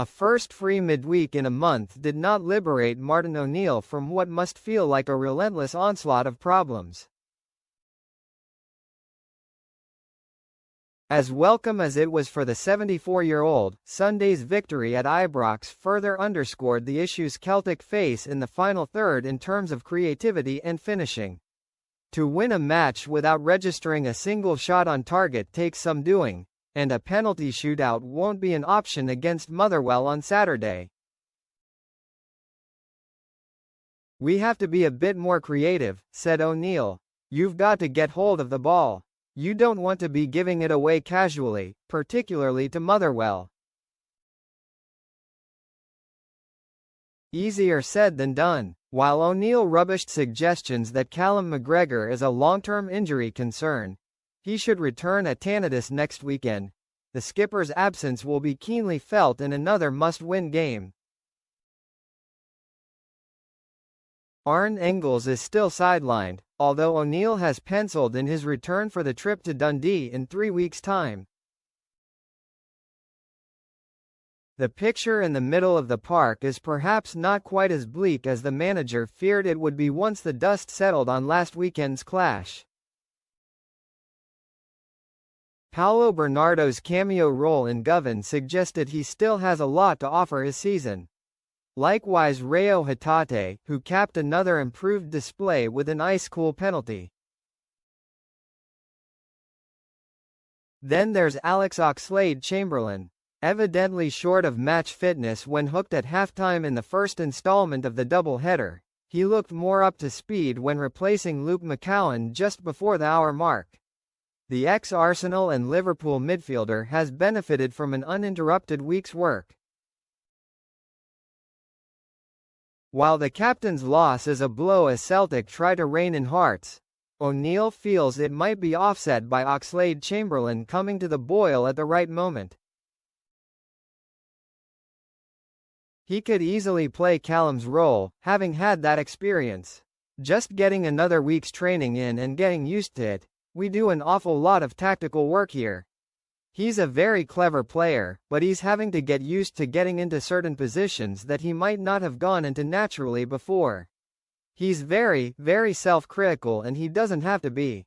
A first free midweek in a month did not liberate Martin O'Neill from what must feel like a relentless onslaught of problems. As welcome as it was for the 74-year-old, Sunday's victory at Ibrox further underscored the issues Celtic face in the final third in terms of creativity and finishing. To win a match without registering a single shot on target takes some doing, and a penalty shootout won't be an option against Motherwell on Saturday. "We have to be a bit more creative," said O'Neill. "You've got to get hold of the ball. You don't want to be giving it away casually, particularly to Motherwell." Easier said than done. While O'Neill rubbished suggestions that Callum McGregor is a long-term injury concern, he should return at Tannadice next weekend, the skipper's absence will be keenly felt in another must-win game. Arne Engels is still sidelined, although O'Neill has penciled in his return for the trip to Dundee in 3 weeks' time. The picture in the middle of the park is perhaps not quite as bleak as the manager feared it would be once the dust settled on last weekend's clash. Paulo Bernardo's cameo role in Govan suggested he still has a lot to offer his season. Likewise Reo Hatate, who capped another improved display with an ice-cool penalty. Then there's Alex Oxlade-Chamberlain. Evidently short of match fitness when hooked at halftime in the first installment of the double-header, he looked more up to speed when replacing Luke McCowan just before the hour mark. The ex-Arsenal and Liverpool midfielder has benefited from an uninterrupted week's work. While the captain's loss is a blow as Celtic try to rein in hearts, O'Neill feels it might be offset by Oxlade-Chamberlain coming to the boil at the right moment. He could easily play Callum's role, having had that experience. Just getting another week's training in and getting used to it. We do an awful lot of tactical work here. He's a very clever player, but he's having to get used to getting into certain positions that he might not have gone into naturally before. He's very, very self-critical and he doesn't have to be.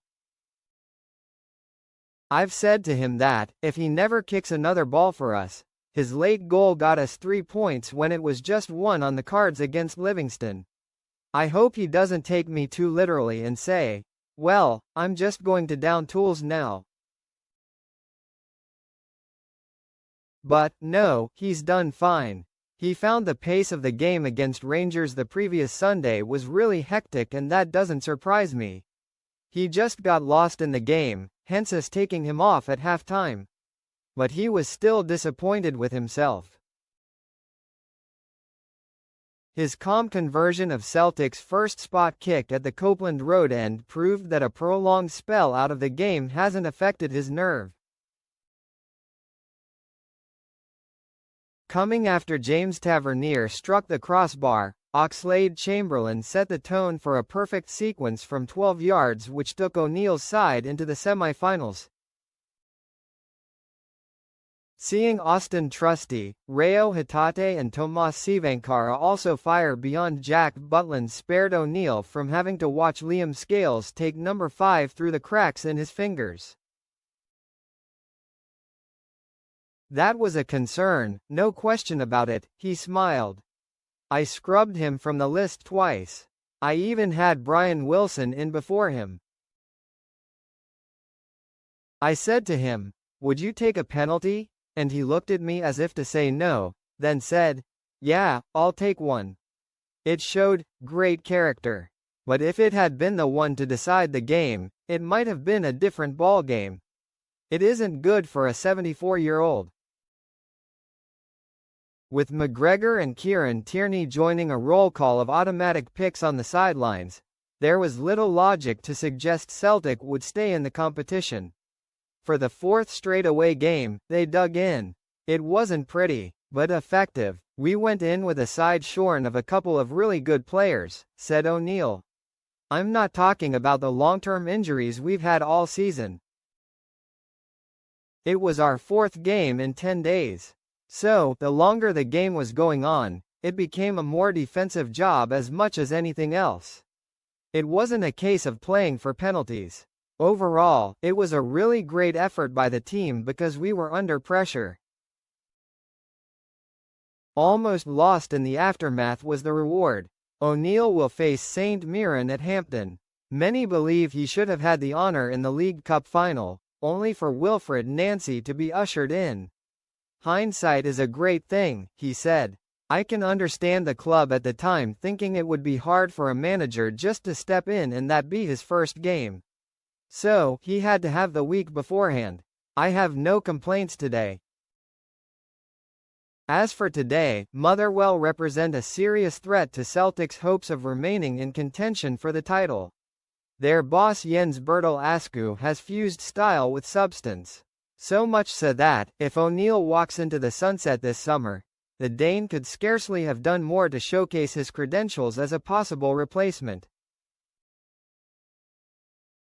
I've said to him that, if he never kicks another ball for us, his late goal got us 3 points when it was just 1 on the cards against Livingston. I hope he doesn't take me too literally and say, "Well, I'm just going to down tools now." But, no, he's done fine. He found the pace of the game against Rangers the previous Sunday was really hectic and that doesn't surprise me. He just got lost in the game, hence us taking him off at halftime. But he was still disappointed with himself. His calm conversion of Celtic's first spot kick at the Copeland Road end proved that a prolonged spell out of the game hasn't affected his nerve. Coming after James Tavernier struck the crossbar, Oxlade-Chamberlain set the tone for a perfect sequence from 12 yards which took O'Neill's side into the semi-finals. Seeing Austin Trusty, Reo Hatate and Tomas Sivankara also fire beyond Jack Butland spared O'Neill from having to watch Liam Scales take number 5 through the cracks in his fingers. That was a concern, no question about it, he smiled. I scrubbed him from the list twice. I even had Brian Wilson in before him. I said to him, "Would you take a penalty?" And he looked at me as if to say no, then said, "Yeah, I'll take one." It showed great character. But if it had been the one to decide the game, it might have been a different ballgame. It isn't good for a 74-year-old. With McGregor and Kieran Tierney joining a roll call of automatic picks on the sidelines, there was little logic to suggest Celtic would stay in the competition. For the 4th straight away game, they dug in. It wasn't pretty, but effective. We went in with a side shorn of a couple of really good players, said O'Neill. I'm not talking about the long-term injuries we've had all season. It was our 4th game in 10 days. So, the longer the game was going on, it became a more defensive job as much as anything else. It wasn't a case of playing for penalties. Overall, it was a really great effort by the team because we were under pressure. Almost lost in the aftermath was the reward. O'Neill will face St Mirren at Hampton. Many believe he should have had the honour in the League Cup final, only for Wilfred Nancy to be ushered in. "Hindsight is a great thing," he said. "I can understand the club at the time thinking it would be hard for a manager just to step in and that be his first game. So, he had to have the week beforehand. I have no complaints today." As for today, Motherwell represent a serious threat to Celtic's hopes of remaining in contention for the title. Their boss Jens Bertel Askew has fused style with substance. So much so that, if O'Neill walks into the sunset this summer, the Dane could scarcely have done more to showcase his credentials as a possible replacement.